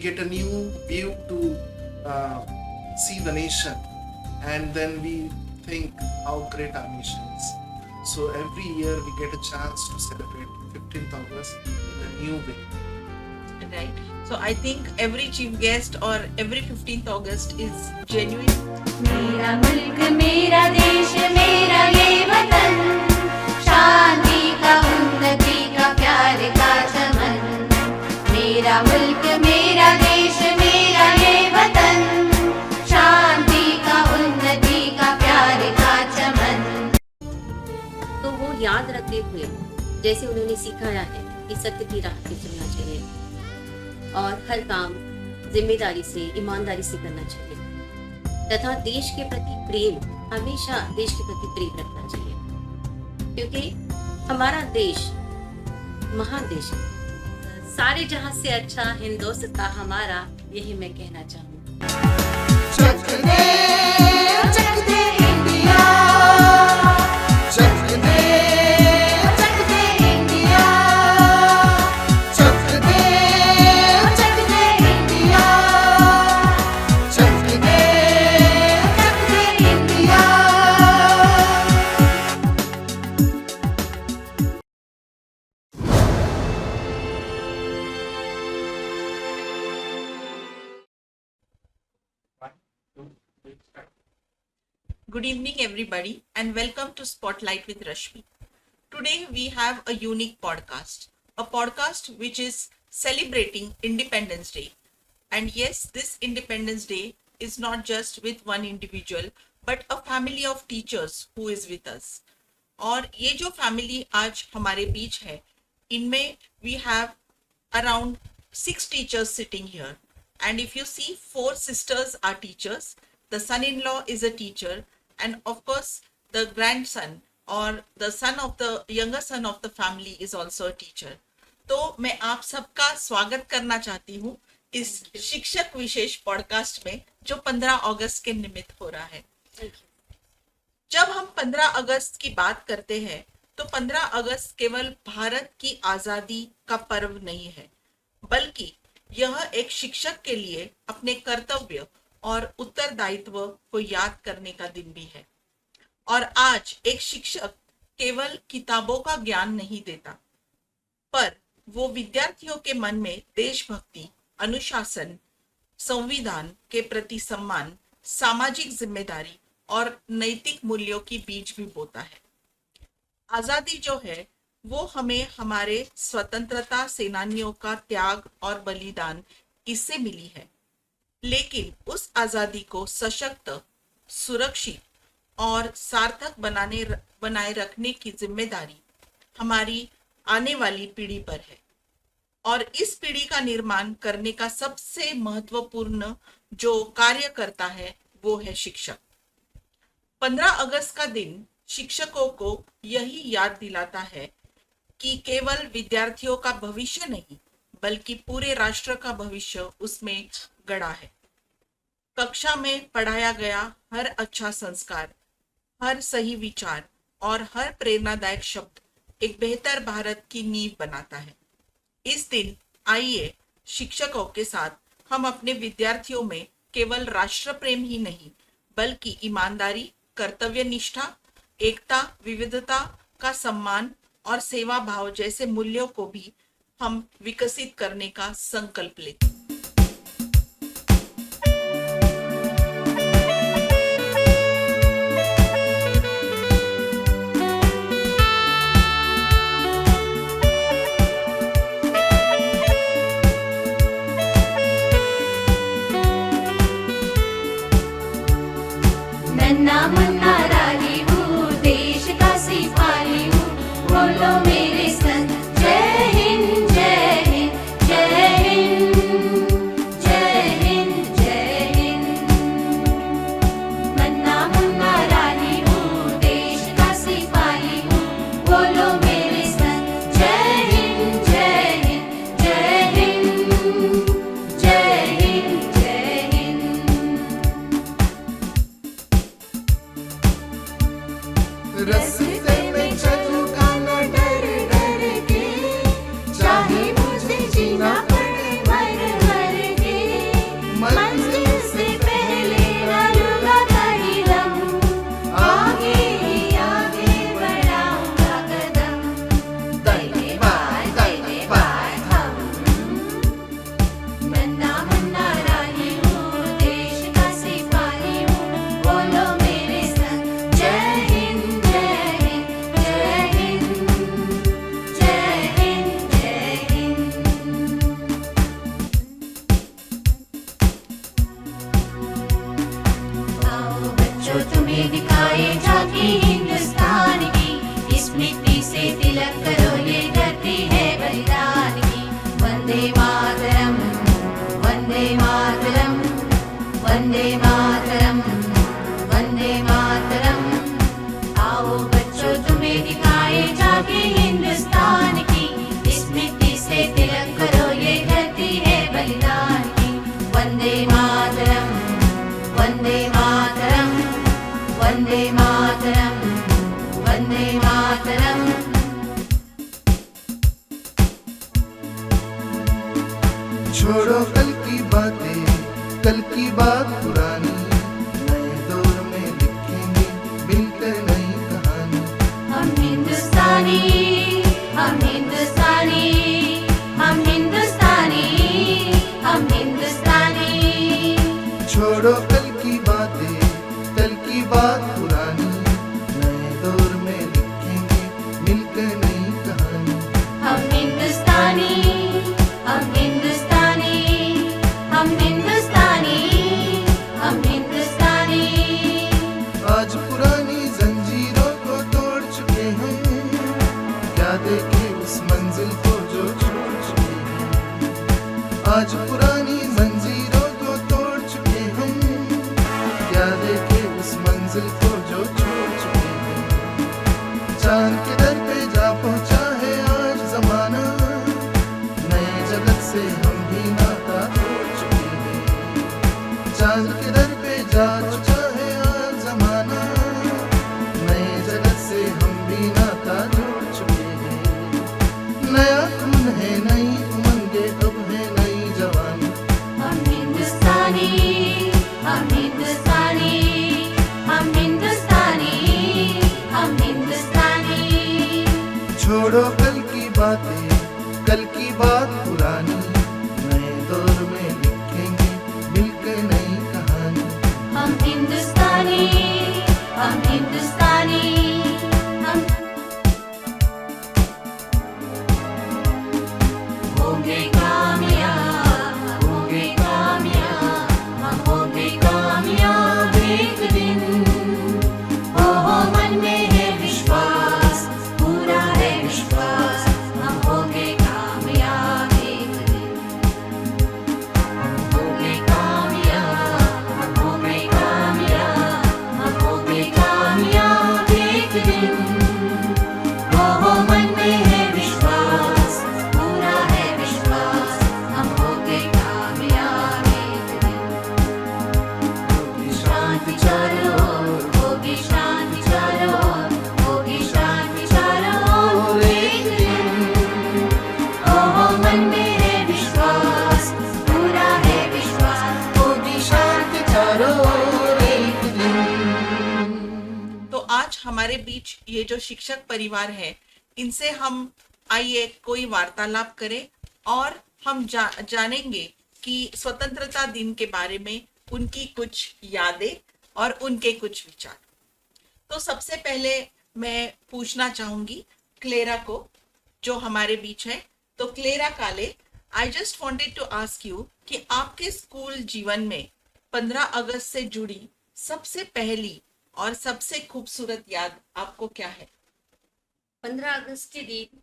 get a new view to see the nation, and then we think how great our nation is. So every year we get a chance to celebrate 15th August in a new way. Right. So I think every chief guest or every 15th August is genuine. मेरा मुल्क मेरा देश मेरा ये वतन, शांति का उन्नति का प्यार का चमन। मेरा मुल्क मेरा देश मेरा ये वतन, शांति का उन्नति का प्यार का चमन। तो वो याद रखते हुए जैसे उन्होंने सिखाया है कि सत्य की राह पे चलना चाहिए और हर काम जिम्मेदारी से ईमानदारी से करना चाहिए तथा देश के प्रति प्रेम, हमेशा देश के प्रति प्रेम रखना चाहिए, क्योंकि हमारा देश महान देश है। सारे जहां से अच्छा हिंदुस्तान हमारा, यही मैं कहना चाहूँ। चक दे India, Chak they India, Chak they India, Chak they India. Good evening, everybody, and welcome to Spotlight with Rashmi. Today we have a unique podcast, a podcast which is celebrating Independence Day. And yes, this Independence Day is not just with one individual, but a family of teachers who is with us. और ये जो family आज हमारे बीच है, इनमें we have around 6 teachers sitting here. And if you see, 4 sisters are teachers, the son-in-law is a teacher, and of course the grandson or the son of the younger son of the family is also a teacher. तो मैं आप सबका स्वागत करना चाहती हूँ इस शिक्षक विशेष पॉडकास्ट में जो 15 अगस्त के निमित्त हो रहा है। जब हम 15 अगस्त की बात करते हैं तो 15 अगस्त केवल भारत की आजादी का पर्व नहीं है, बल्कि यह एक शिक्षक के लिए अपने कर्तव्य और उत्तरदायित्व को याद करने का दिन भी है। और आज एक शिक्षक केवल किताबों का ज्ञान नहीं देता, पर वो विद्यार्थियों के मन में देशभक्ति, अनुशासन, संविधान के प्रति सम्मान, सामाजिक जिम्मेदारी और नैतिक मूल्यों की बीज भी बोता है। आजादी जो है वो हमें हमारे स्वतंत्रता सेनानियों का त्याग और बलिदान इससे मिली है, लेकिन उस आजादी को सशक्त, सुरक्षित और सार्थक बनाए रखने की जिम्मेदारी हमारी आने वाली पीढ़ी पर है। और इस पीढ़ी का निर्माण करने का सबसे महत्वपूर्ण जो कार्य करता है वो है शिक्षक। 15 अगस्त का दिन शिक्षकों को यही याद दिलाता है कि केवल विद्यार्थियों का भविष्य नहीं, बल्कि पूरे राष्ट्र का भविष्य उसमें गड़ा है। कक्षा में पढ़ाया गया हर अच्छा संस्कार, हर सही विचार और हर प्रेरणादायक शब्द एक बेहतर भारत की नींव बनाता है। इस दिन आइए शिक्षकों के साथ हम अपने विद्यार्थियों में केवल राष्ट्र प्रेम ही नहीं, बल्कि ईमानदारी, कर्तव्य निष्ठा, एकता, विविधता का सम्मान और सेवा भाव जैसे मूल्यों को भी हम विकसित करने का संकल्प लेते हैं। नन्ना मुन्ना राही हूँ, देश का सिपाही हूँ, बोलो मेरे संग जय हिंद जय हिंद जय हिंद। बच्चों तुम्हें दिखाए झांकी हिंदुस्तान की, इस मिट्टी से तिलक करो ये धरती है बलिदान की। वंदे मातरम, वंदे मातरम, वंदे मातरम, वंदे मातरम। आओ बच्चों तुम्हें दिखाए झांकी हिंदुस्तान की, इस मिट्टी से तिलक करो ये धरती है बलिदान की। वंदे मातरम, वंदे मातरम, वंदे मातरम, वंदे मातरम। छोड़ो कल की बातें, कल की बात पुरानी, नए दौर में लिखेंगे मिलकर नई कहानी। हम हिंदुस्तानी, हम हिंदुस्तानी, हम हिंदुस्तानी, हम हिंदुस्तानी। छोड़ो कल की बातें, कल की बात पुरानी, नए दौर में लिखेंगे मिलकर नई कहानी। हम हिंदुस्तानी, हम हिंदुस्तानी, हम हिंदुस्तानी, हम हिंदुस्तानी। आज पुरानी जंजीरों को तोड़ चुके हैं, क्या देखे उस मंजिल को जो छोड़ चुके हैं। आज पुरानी जंजीरों को तोड़ चुके हैं, क्या देखे उस मंजिल को जो छोड़ चुके हैं। चांद के दर पे जा पहुंचा है आज जमाना, नए जगत से हम भी नाता तोड़ चुके हैं। चांद के दर पे जा पहुंचा है आज जमाना, नए जगत से हम भी नाता जोड़ चुके हैं। नया खून है, नई उमंगे, अब है नई जवानी। हम हिंदुस्तानी, हम हिंदुस्तानी, हम हिंदुस्तानी, हम हिंदुस्तानी। छोड़ो कल की बातें, कल की बात पुरानी, नए दौर में लिखेंगे मिलकर नई कहानी। हम हिंदुस्तानी, हम हिंदुस्तानी, हम होंगे कामयाब, होंगे कामयाब, हम होंगे कामयाब एक दिन। हो मन में है विश्वास, पूरा है विश्वास, हम होंगे कामयाब एक दिन। हम होंगे कामयाब, हम होंगे कामयाब, हम होंगे कामयाब एक दिन। हो मन में है विश्वास, पूरा है विश्वास, हम होंगे कामयाब एक दिन। होगी शांति चारों ओर, होगी शांति चारों ओर, होगी शांति चारों ओर एक दिन। हो मन में है विश्वास, पूरा है विश्वास, होगी शांति चारों ओर एक दिन। तो आज हमारे बीच ये जो शिक्षक परिवार है, इनसे हम आइए कोई वार्तालाप करें और हम जानेंगे कि स्वतंत्रता दिन के बारे में उनकी कुछ यादें और उनके कुछ विचार। तो सबसे पहले मैं पूछना चाहूंगी क्लेरा को, जो हमारे बीच है। तो क्लेरा काले, I just wanted to ask you कि आपके स्कूल जीवन में 15 अगस्त से जुड़ी सबसे पहली और सबसे खूबसूरत याद आपको क्या है? 15 अगस्त के दिन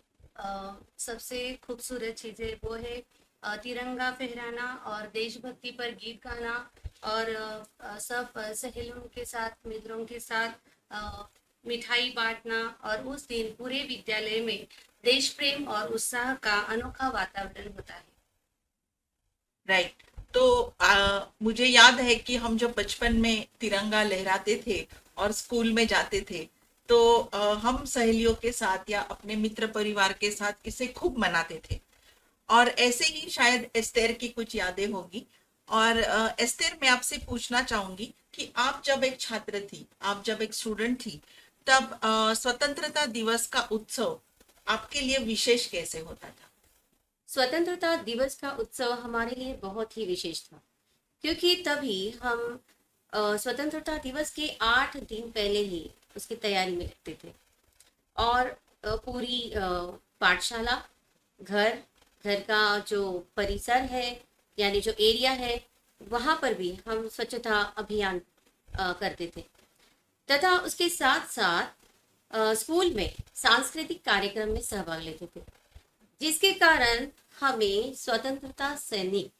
सबसे खूबसूरत चीज़ें वो है तिरंगा फहराना और देशभक्ति पर गीत गाना और सब सहेलियों के साथ, मित्रों के साथ मिठाई बांटना। और उस दिन पूरे विद्यालय में देश प्रेम और उत्साह का अनोखा वातावरण होता है। राइट। तो मुझे याद है कि हम जब बचपन में तिरंगा लहराते थे और स्कूल में जाते थे, तो हम सहेलियों के साथ या अपने मित्र परिवार के साथ इसे खूब मनाते थे। और ऐसे ही शायद एस्तेर की कुछ यादें होगी। और एस्तेर, मैं आपसे पूछना चाहूंगी कि आप जब एक छात्र थी, आप जब एक स्टूडेंट थी, तब स्वतंत्रता दिवस का उत्सव आपके लिए विशेष कैसे होता था? स्वतंत्रता दिवस का उत्सव हमारे लिए बहुत ही विशेष था, क्योंकि तभी हम स्वतंत्रता दिवस के 8 दिन पहले ही उसकी तैयारी में लगते थे। और पूरी पाठशाला, घर का जो परिसर है, यानी जो एरिया है, वहाँ पर भी हम स्वच्छता अभियान करते थे। तथा उसके साथ साथ स्कूल में सांस्कृतिक कार्यक्रम में सहभाग लेते थे, जिसके कारण हमें स्वतंत्रता सैनिक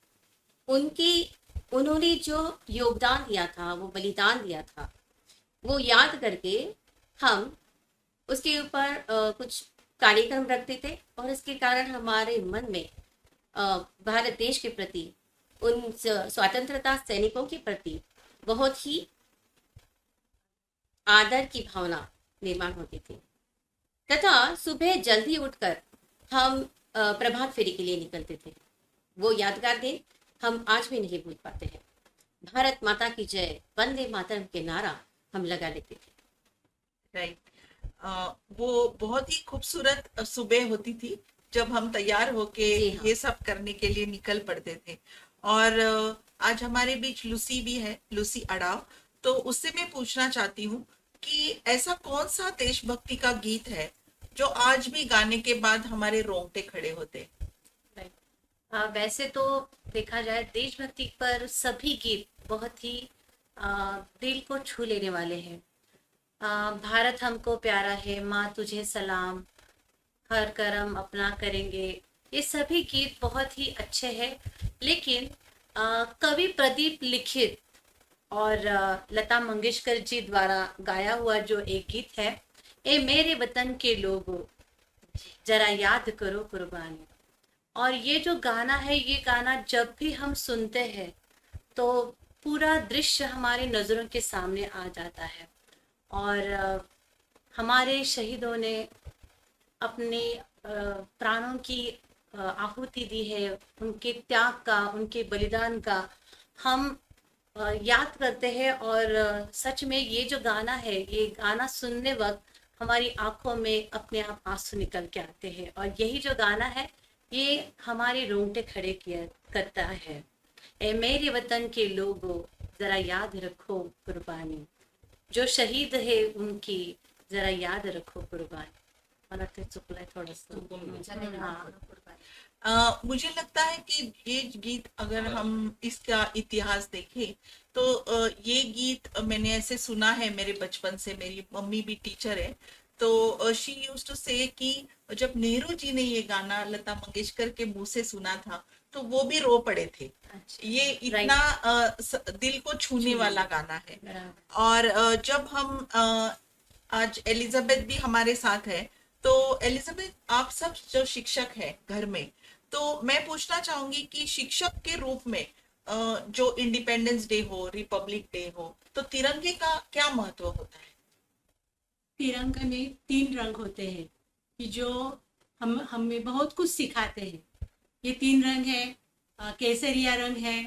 उन्होंने जो योगदान दिया था, वो बलिदान दिया था, वो याद करके हम उसके ऊपर कुछ कार्यक्रम रखते थे और इसके कारण हमारे मन में भारत देश के प्रति, उन स्वतंत्रता सैनिकों के प्रति बहुत ही आदर की भावना निर्माण होती थी। तथा सुबह जल्दी उठकर हम प्रभात फेरी के लिए निकलते थे। वो यादगार दिन हम आज भी नहीं भूल पाते हैं। भारत माता की जय, वंदे मातरम के नारा हम लगा लेते थे। राइट। वो बहुत ही खूबसूरत सुबह होती थी जब हम तैयार होके जी हाँ। ये सब करने के लिए निकल पड़ते थे। और आज हमारे बीच लूसी भी है, लूसी अडाव। तो उससे मैं पूछना चाहती हूँ कि ऐसा कौन सा देशभक्ति का गीत है जो आज भी गाने के बाद हमारे रोंगटे खड़े होते? वैसे तो देखा जाए देशभक्ति पर सभी गीत बहुत ही दिल को छू लेने वाले हैं। भारत हमको प्यारा है, माँ तुझे सलाम, हर करम अपना करेंगे, ये सभी गीत बहुत ही अच्छे हैं। लेकिन कवि प्रदीप लिखित और लता मंगेशकर जी द्वारा गाया हुआ जो एक गीत है, ए मेरे वतन के लोगों जरा याद करो कुर्बानी, और ये जो गाना है, ये गाना जब भी हम सुनते हैं तो पूरा दृश्य हमारे नज़रों के सामने आ जाता है। और हमारे शहीदों ने अपने प्राणों की आहुति दी है, उनके त्याग का, उनके बलिदान का हम याद करते हैं। और सच में ये जो गाना है, ये गाना सुनने वक्त हमारी आंखों में अपने आप आंसू निकल के आते हैं। और यही जो गाना है, ये हमारे रोंगटे खड़े किया करता है। ए मेरे वतन के लोगों जरा याद रखो कुर्बानी, जो शहीद है उनकी जरा याद रखो कुर्बानी। मला ते चुकलंय थोडंसं। हाँ, मुझे लगता है कि ये गीत, अगर हम इसका इतिहास देखें तो ये गीत मैंने ऐसे सुना है मेरे बचपन से। मेरी मम्मी भी टीचर है, तो शी यूज्ड टू से कि जब नेहरू जी ने ये गाना लता मंगेशकर के मुंह से सुना था तो वो भी रो पड़े थे। अच्छा, ये इतना दिल को छूने वाला गाना है। बराबर। और जब हम आज एलिजाबेथ भी हमारे साथ है, तो एलिजाबेथ, आप सब जो शिक्षक है घर में, तो मैं पूछना चाहूंगी कि शिक्षक के रूप में जो इंडिपेंडेंस डे हो, रिपब्लिक डे हो, तो तिरंगे का क्या महत्व होता है? तिरंगे में 3 रंग होते हैं कि जो हमें बहुत कुछ सिखाते हैं। ये 3 रंग है, केसरिया रंग है,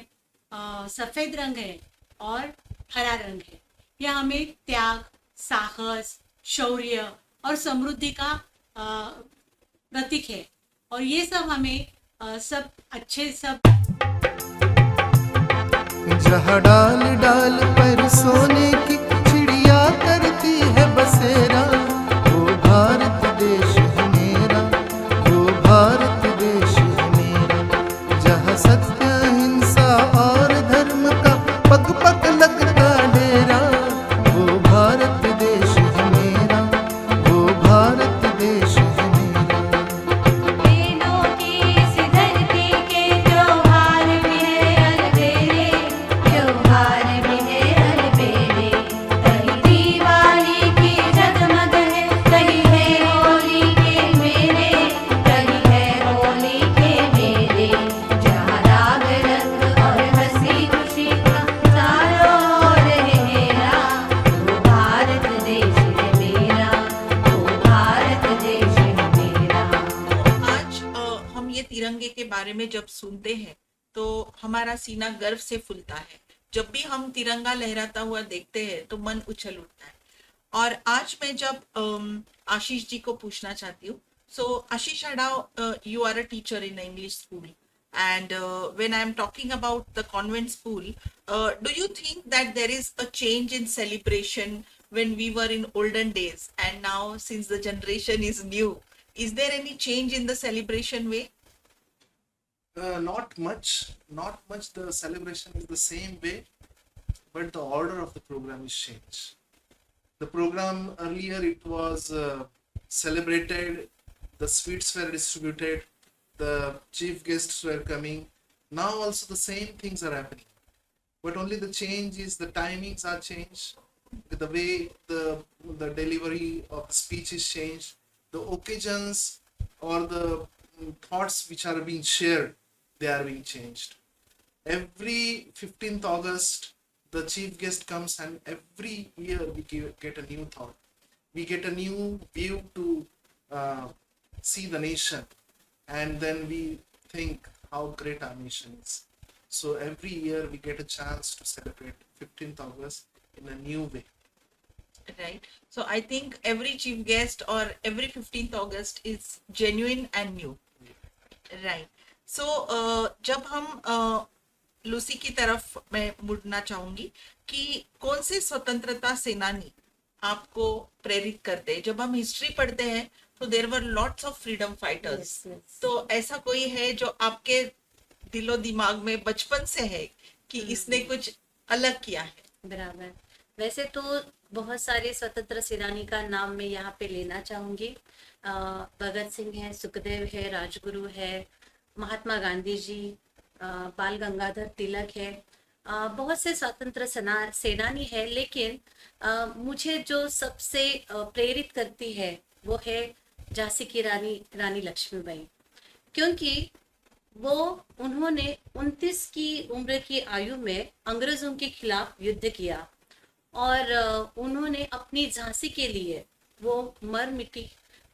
सफ़ेद रंग है और हरा रंग है। यह हमें त्याग, साहस, शौर्य और समृद्धि का प्रतीक है। और ये सब हमें सब अच्छे सब जहाँ डाल डाल पर सोने की चिड़िया करती है बसेरा, वो भारत देश है मेरा, वो भारत देश है मेरा। जहाँ सत्य, अहिंसा और धर्म का पग पग लगता डेरा, वो भारत देश है मेरा, वो भारत देश है मेरा। बहनों की इस धरती के त्योहार भी है अलबेले, त्योहार भी है अलबेले। कहीं दिवाली की जगमग है, कहीं है होली के मेले, कहीं है होली के मेले। जहाँ राग रंग और हंसी खुशी का चारों ओर है हेरा, वो भारत देश है मेरा, वो भारत देश है मेरा। आज हम ये तिरंगे के बारे में जब सुनते हैं तो हमारा सीना गर्व से फूलता है। जब भी हम तिरंगा लहराता हुआ देखते हैं तो मन उछल उठता है। और आज मैं जब आशीष जी को पूछना चाहती हूँ, सो आशीष अडाव, you are a teacher in an English school, and when I am talking about the convent school, do you think that there is a change in celebration when we were in olden days and now, since the generation is new, is there any change in the celebration way? Not much. The celebration is the same way, but the order of the program is changed. The program earlier, it was celebrated, the sweets were distributed, the chief guests were coming. Now also the same things are happening, but only the change is the timings are changed, the way the delivery of the speech is changed, the occasions or the thoughts which are being shared, they are being changed. Every 15th August, the chief guest comes, and every year we get a new thought. We get a new view to see the nation, and then we think how great our nation is. So every year we get a chance to celebrate 15th August in a new way. Right. So I think every chief guest or every 15th August is genuine and new. Right. So जब हम Lucy की तरफ मैं मुड़ना चाहूंगी कि कौन से स्वतंत्रता सेनानी आपको प्रेरित करते हैं. जब हम हिस्ट्री पढ़ते हैं तो there were lots of freedom fighters. तो ऐसा कोई है जो आपके दिलो दिमाग में बचपन से है कि इसने कुछ अलग किया है? बराबर. वैसे तो बहुत सारे स्वतंत्र सेनानी का नाम मैं यहाँ पे लेना चाहूंगी. भगत सिंह है, सुखदेव है, राजगुरु है, महात्मा गांधी जी, बाल गंगाधर तिलक है. बहुत से स्वतंत्र सेनानी है, लेकिन मुझे जो सबसे प्रेरित करती है वो है झांसी की रानी लक्ष्मीबाई. क्योंकि उन्होंने 29 की उम्र की आयु में अंग्रेजों के खिलाफ युद्ध किया और उन्होंने अपनी झांसी के लिए वो मर मिटी.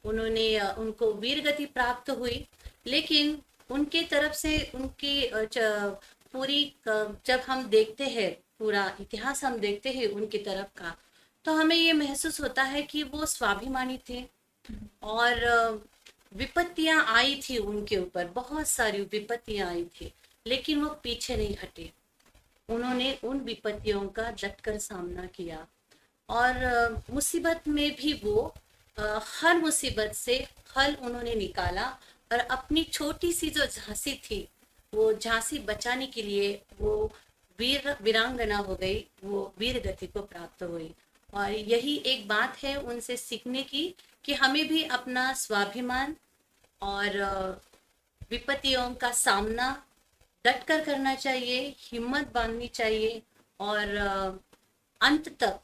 उनको वीर गति प्राप्त हुई, लेकिन उनके तरफ से उनकी पूरी जब हम देखते हैं, पूरा इतिहास हम देखते हैं उनकी तरफ का, तो हमें ये महसूस होता है कि वो स्वाभिमानी थे और विपत्तियां आई थी उनके ऊपर, बहुत सारी विपत्तियां आई थी, लेकिन वो पीछे नहीं हटे. उन्होंने उन विपत्तियों का डटकर सामना किया और मुसीबत में भी वो हर मुसीबत से हल उन्होंने निकाला और अपनी छोटी सी जो झांसी थी, वो झांसी बचाने के लिए वो वीरांगना हो गई, वो वीर गति को प्राप्त हुई. और यही एक बात है उनसे सीखने की कि हमें भी अपना स्वाभिमान और विपत्तियों का सामना डटकर करना चाहिए, हिम्मत बांधनी चाहिए और अंत तक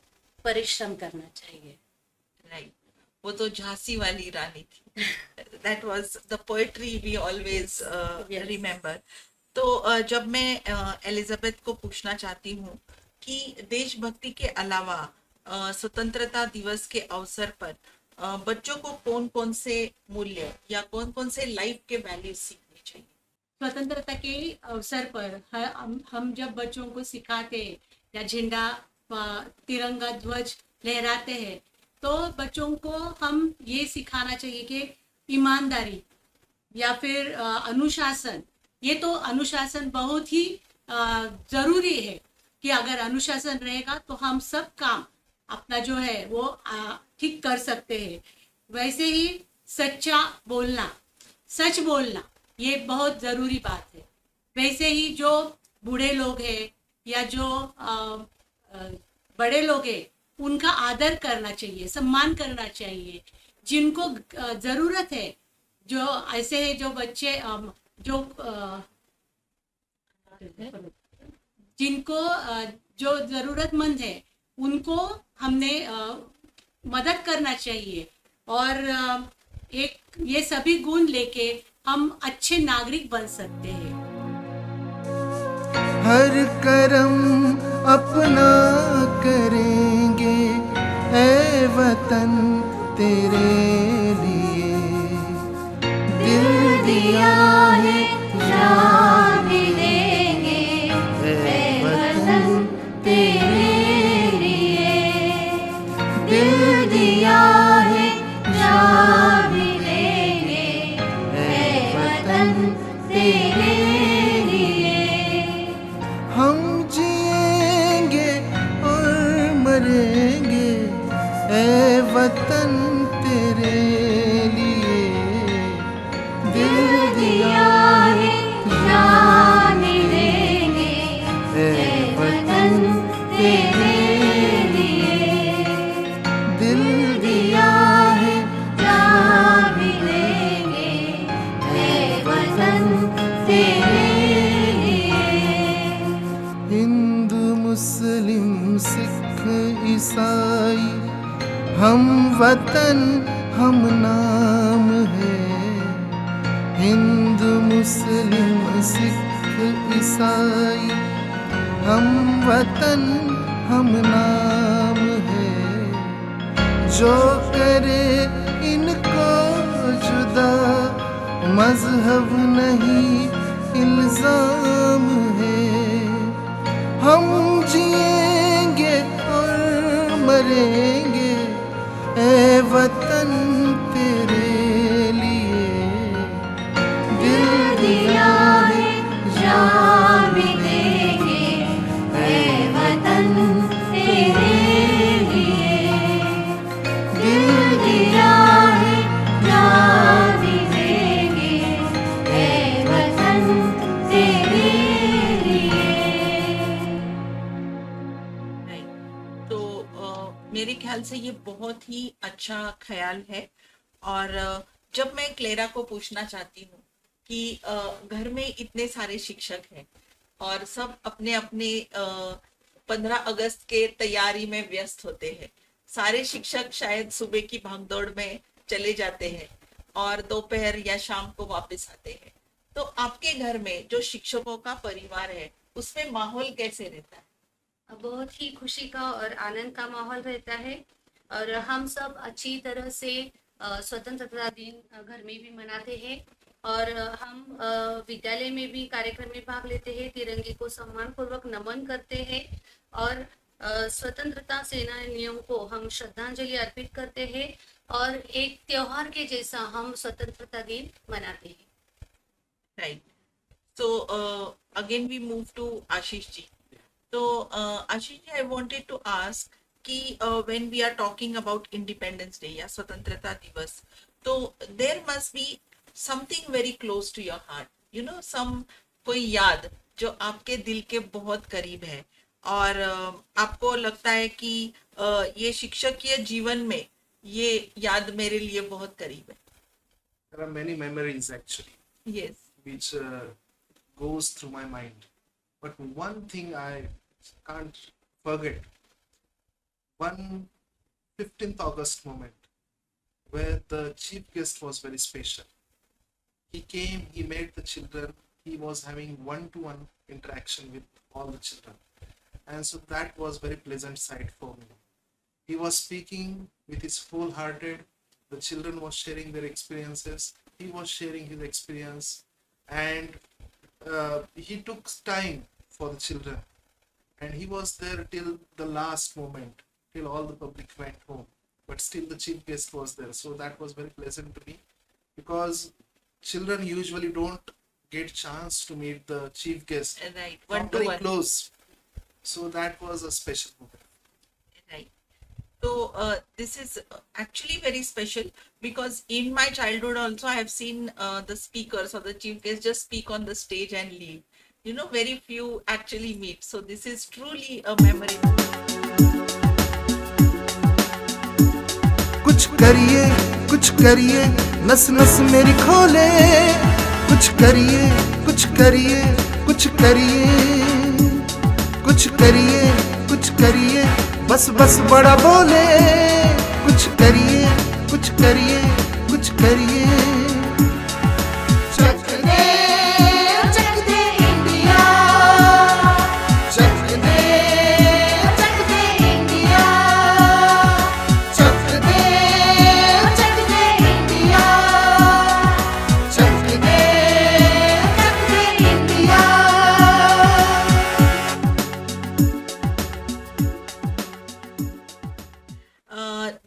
परिश्रम करना चाहिए. राइट. वो तो झांसी वाली रानी थी. That was the poetry we always remember. तो जब मैं एलिजाबेथ को पूछना चाहती हूँ कि देशभक्ति के अलावा स्वतंत्रता दिवस के अवसर पर बच्चों को कौन कौन से मूल्य या कौन कौन से लाइफ के वैल्यूज सीखने चाहिए? स्वतंत्रता के अवसर पर हम जब बच्चों को सिखाते हैं या झंडा तिरंगा ध्वज लहराते हैं, तो बच्चों को हम ये सिखाना चाहिए कि ईमानदारी या फिर अनुशासन. ये तो अनुशासन बहुत ही जरूरी है कि अगर अनुशासन रहेगा तो हम सब काम अपना जो है वो ठीक कर सकते हैं. वैसे ही सच्चा बोलना, सच बोलना, ये बहुत जरूरी बात है. वैसे ही जो बूढ़े लोग हैं या जो बड़े लोग हैं, उनका आदर करना चाहिए, सम्मान करना चाहिए. जिनको जरूरत है, जो ऐसे है जो बच्चे जो जिनको जो जरूरतमंद है, उनको हमने मदद करना चाहिए. और एक ये सभी गुण लेके हम अच्छे नागरिक बन सकते हैं. हर कर्म अपना करेंगे ऐ वतन तेरे लिए. दिल दिया है जान भी देंगे ऐ वतन तेरे लिए. दिल दिया है जान भी देंगे ऐ वतन तेरे लिए. हम जिएंगे मुस्लिम सिख ईसाई, हम वतन हम नाम है। हिंदू मुस्लिम सिख ईसाई, हम वतन हम नाम है। जो करे इनको जुदा, मजहब नहीं इल्जाम है। हम जिएंगे और मरेंगे ए वतन तेरे लिए। दिल दिया है जान भी देंगे ऐ वतन तेरे लिए। दिल दिया है जान भी देंगे ऐ वतन तेरे लिए। राइट। तो मेरे ख्याल से ये बहुत ही अच्छा ख्याल है। और जब मैं क्लेरा को पूछना चाहती हूँ कि घर में इतने सारे शिक्षक हैं और सब अपने अपने 15 अगस्त के तैयारी में व्यस्त होते हैं। सारे शिक्षक शायद सुबह की भागदौड़ में चले जाते हैं और दोपहर या शाम को वापस आते हैं। तो आपके घर में जो शिक्षकों का परिवार है उसमें माहौल कैसे रहता है? बहुत ही खुशी का और आनंद का माहौल रहता है। और हम सब अच्छी तरह से स्वतंत्रता दिन घर में भी मनाते हैं। और हम विद्यालय में भी कार्यक्रम में भाग लेते हैं, तिरंगे को सम्मान पूर्वक नमन करते हैं और स्वतंत्रता सेनानियों को हम श्रद्धांजलि अर्पित करते हैं और एक त्योहार के जैसा हम स्वतंत्रता दिन मनाते हैं। Right. So again we move to Ashish ji. So Ashish ji, I wanted to ask कि when we are talking about Independence Day या स्वतंत्रता दिवस, तो there must be something very close to your heart. You know, some कोई याद जो आपके दिल के बहुत करीब है और आपको लगता है कि ये शिक्षकीय जीवन में ये याद मेरे लिए बहुत करीब है। There are many memories actually Yes. which goes through my mind, but one thing I can't forget, one 15th August moment where the chief guest was very special. He came, he met the children, he was having one-to-one interaction with all the children, and so that was very pleasant sight for me. He was speaking with his whole hearted, the children was sharing their experiences, he was sharing his experience, and he took time for the children, and he was there till the last moment, till all the public went home, but still the chief guest was there. So that was very pleasant to me, because children usually don't get chance to meet the chief guest Right. from One to very one. close. So that was a special moment. Right. So this is actually very special because in my childhood also I have seen the speakers or the chief guests just speak on the stage and leave. You know, very few actually meet. So this is truly a memory. कुछ करिए नस नस मेरी खोले। कुछ करिए कुछ करिए कुछ करिए कुछ करिए कुछ करिए बस बस बड़ा बोले। कुछ करिए कुछ करिए कुछ करिए। चक दे इंडिया, चक दे चक दे इंडिया, चक दे चक दे इंडिया, चक दे चक दे इंडिया।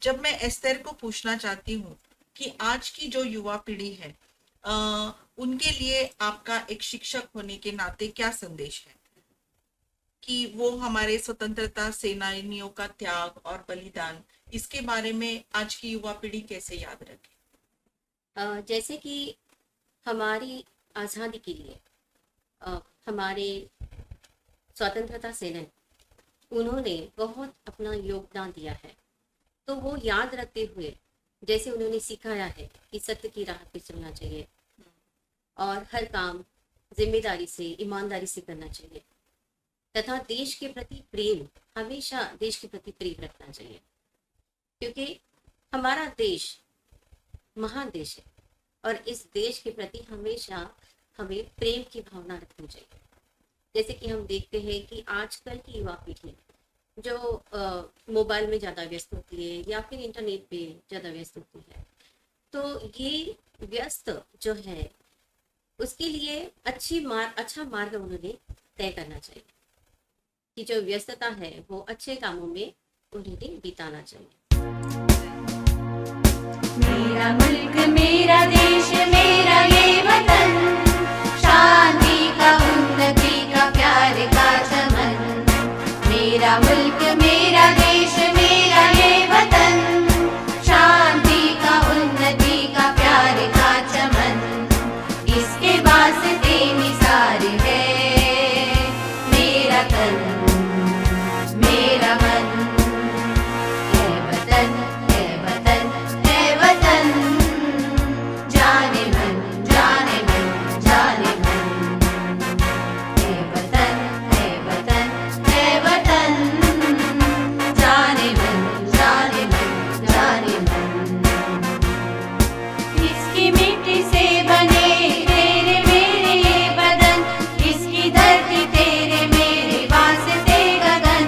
जब मैं एस्तर को पूछना चाहती हूँ कि आज की जो युवा पीढ़ी है उनके लिए आपका एक शिक्षक होने के नाते क्या संदेश है कि वो हमारे स्वतंत्रता सेनानियों का त्याग और बलिदान इसके बारे में आज की युवा पीढ़ी कैसे याद रखे? जैसे कि हमारी आज़ादी के लिए हमारे स्वतंत्रता सेनानी उन्होंने बहुत अपना योगदान दिया है, तो वो याद रखते हुए जैसे उन्होंने सिखाया है कि सत्य की राह पे चलना चाहिए और हर काम जिम्मेदारी से ईमानदारी से करना चाहिए। तथा देश के प्रति प्रेम, हमेशा देश के प्रति प्रेम रखना चाहिए, क्योंकि हमारा देश महान देश है और इस देश के प्रति हमेशा हमें प्रेम की भावना रखनी चाहिए। जैसे कि हम देखते हैं कि आजकल की युवा पीढ़ी जो मोबाइल में ज़्यादा व्यस्त होती है या फिर इंटरनेट पे ज़्यादा व्यस्त होती है, तो ये व्यस्त जो है उसके लिए अच्छा मार्ग उन्होंने तय करना चाहिए कि जो व्यस्तता है वो अच्छे कामों में उन्हें बिताना चाहिए। मेरा मुल्क मेरा देश मेरा ये वतन, शांति का उन्नति का प्यार का चमन। मेरा मुल्क मेरा देश मेरा ये वतन, शांति का उन्नति का प्यार का चमन। इसके वास्ते निसार है मेरा तन मेरा मन। है वतन है वतन है वतन, जाने मन जाने मन जाने मन। है वतन है वतन है वतन, जाने मन जाने मन जाने मन। इसकी मिट्टी से बने तेरे मेरे ये बदन, इसकी धरती तेरे मेरे वास्ते गगन।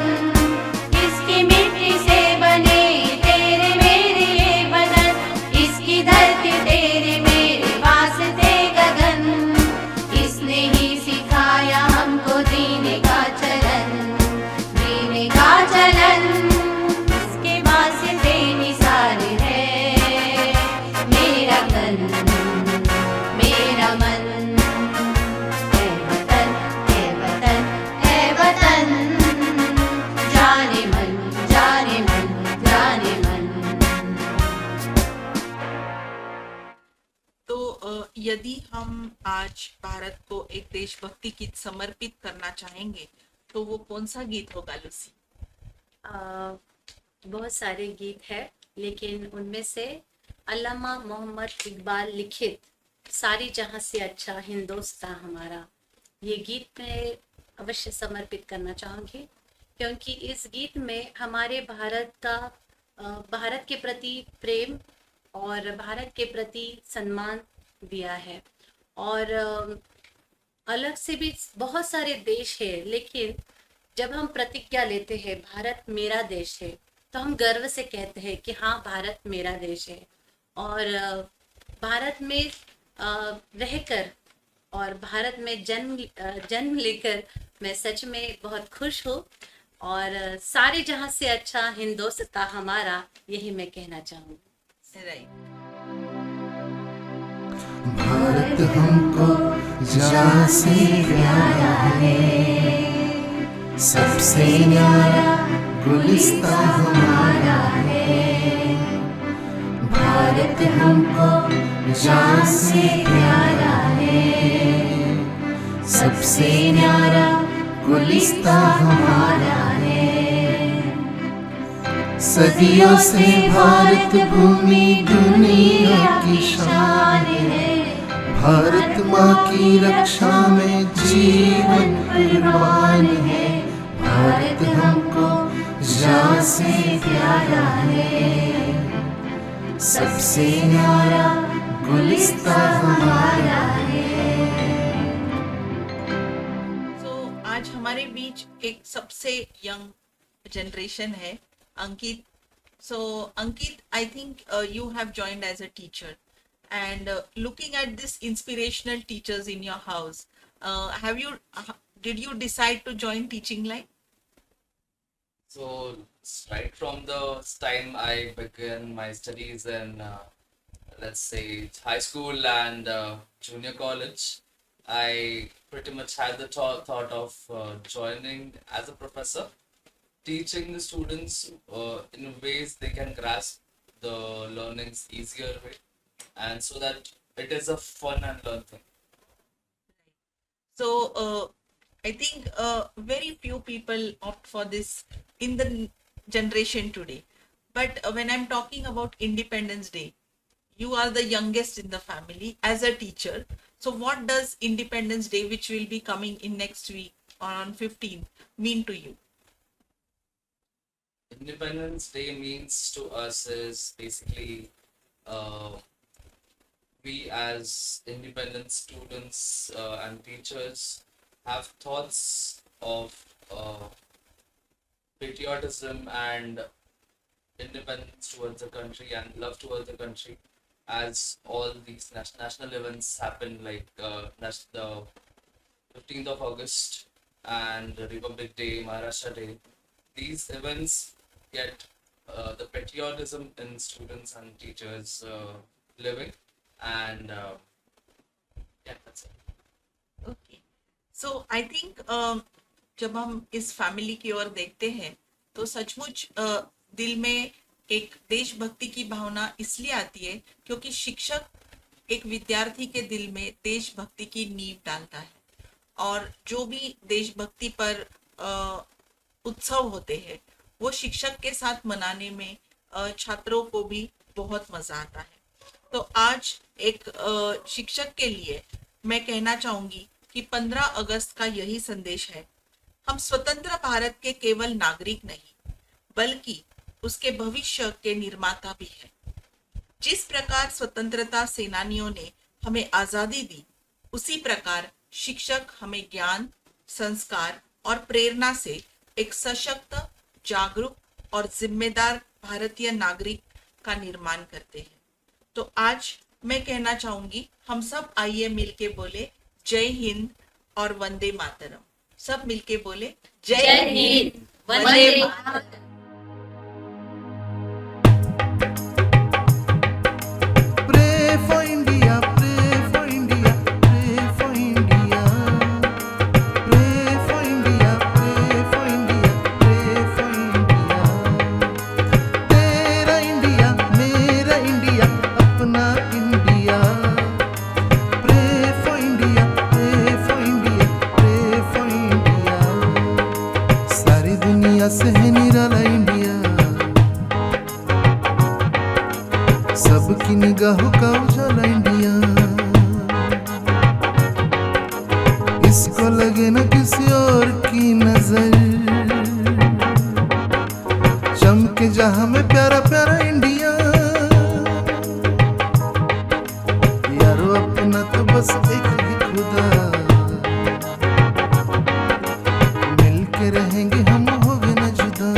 इसकी मिट्टी से बने तेरे मेरे ये बदन, इसकी धरती तेरे मेरे वास्ते गगन। इसने ही सिखाया हमको जीने का चलन, जीने का चलन। इसके वास्ते निसार है मेरा तन मेरा मन। है वतन है वतन है वतन, जाने मन जाने मन जाने मन। तो यदि हम आज भारत को एक देशभक्ति गीत समर्पित करना चाहेंगे तो वो कौन सा गीत होगा लूसी? बहुत सारे गीत हैं, लेकिन उनमें से अल्लामा मोहम्मद इकबाल लिखित सारी जहां से अच्छा हिंदुस्तान हमारा, ये गीत मैं अवश्य समर्पित करना चाहूँगी, क्योंकि इस गीत में हमारे भारत के प्रति प्रेम और भारत के प्रति सम्मान दिया है। और अलग से भी बहुत सारे देश है, लेकिन जब हम प्रतिज्ञा लेते हैं भारत मेरा देश है, तो हम गर्व से कहते हैं कि हाँ भारत मेरा देश है। और भारत में रहकर और भारत में जन्म लेकर मैं सच में बहुत खुश हूँ। और सारे जहां से अच्छा हिंदुस्तान हमारा, यही मैं कहना चाहूँगी। राइट। भारत हमको जान से प्यारा है, सबसे न्यारा गुलिस्तां हमारा है। भारत हमको जान से प्यारा है, सबसे न्यारा गुलिस्तां हमारा है। सदियों से भारत भूमि दुनिया की शान है, भारत माँ की रक्षा में जीवन कुर्बान है। भारत हमको जान से प्यारा है, सबसे न्यारा गुलिस्तां हमारा है। तो आज हमारे बीच एक सबसे यंग जनरेशन है, अंकित. So Ankit, I think you have joined as a teacher, and looking at this inspirational teachers in your house, did you decide to join teaching line? So right from the time I began my studies in let's say high school and junior college, I pretty much had the thought of joining as a professor, teaching the students in ways they can grasp the learnings easier way, and so that it is a fun and learn thing. So I think very few people opt for this in the generation today. But when I'm talking about Independence Day, you are the youngest in the family as a teacher. So what does Independence Day, which will be coming in next week, on 15th mean to you? Independence Day means to us is basically we as independent students and teachers have thoughts of patriotism and independence towards the country and love towards the country as all these national events happen like the 15th of August and Republic Day, Maharashtra Day. These events get the patriotism in students and teachers living, and yeah, that's it. Okay so I think जब हम इस family की ओर देखते हैं तो सचमुच दिल में एक देशभक्ति की भावना इसलिए आती है क्योंकि शिक्षक एक विद्यार्थी के दिल में देशभक्ति की नींव डालता है और जो भी देशभक्ति पर उत्सव होते हैं वो शिक्षक के साथ मनाने में छात्रों को भी बहुत मजा आता है। तो आज एक शिक्षक के लिए मैं कहना चाहूंगी कि 15 अगस्त का यही संदेश है। हम स्वतंत्र भारत के केवल नागरिक नहीं बल्कि उसके भविष्य के निर्माता भी हैं। जिस प्रकार स्वतंत्रता सेनानियों ने हमें आजादी दी उसी प्रकार शिक्षक हमें ज्ञान, संस्कार और प्रेरणा से एक सशक्त, जागरूक और जिम्मेदार भारतीय नागरिक का निर्माण करते हैं। तो आज मैं कहना चाहूंगी हम सब आइए मिलके बोले जय हिंद और वंदे मातरम। सब मिलके बोले जय Hind, Vande Mataram. Pray for India, pray for India, pray for India. Pray for India, pray for India, pray for India. तेरा इंडिया, मेरा इंडिया, अपना India. Pray for India, pray for India, pray for India. सारी दुनिया से है निराला इंडिया, सबकी निगाहों का उजाला इंडिया. इसको लगे न किसी और की नजर, चमके जहां में प्यारा प्यारा इंडिया. यारो अपना तो बस एक ही खुदा, मिलके रहेंगे हम होगे न जुदा.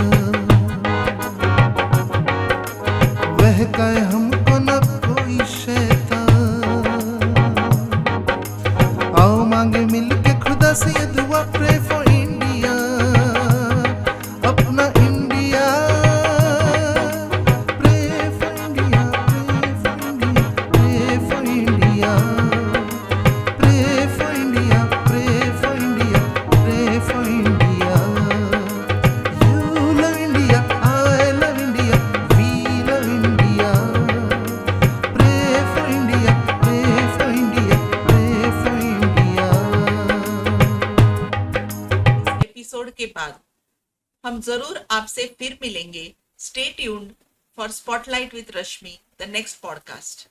बहकाए हमको न कोई शैतान, आओ मांगे मिलके खुदा से ये दुआ. प्रे फॉर इंडिया, अपना India. Pray for India, pray for India, pray for India, pray for India, pray for India. You love India, I love India, we love India. Pray for India, pray for India, pray for India. इस episode के बाद हम जरूर आपसे फिर मिलेंगे। Stay tuned for spotlight with Rashmi, the next podcast.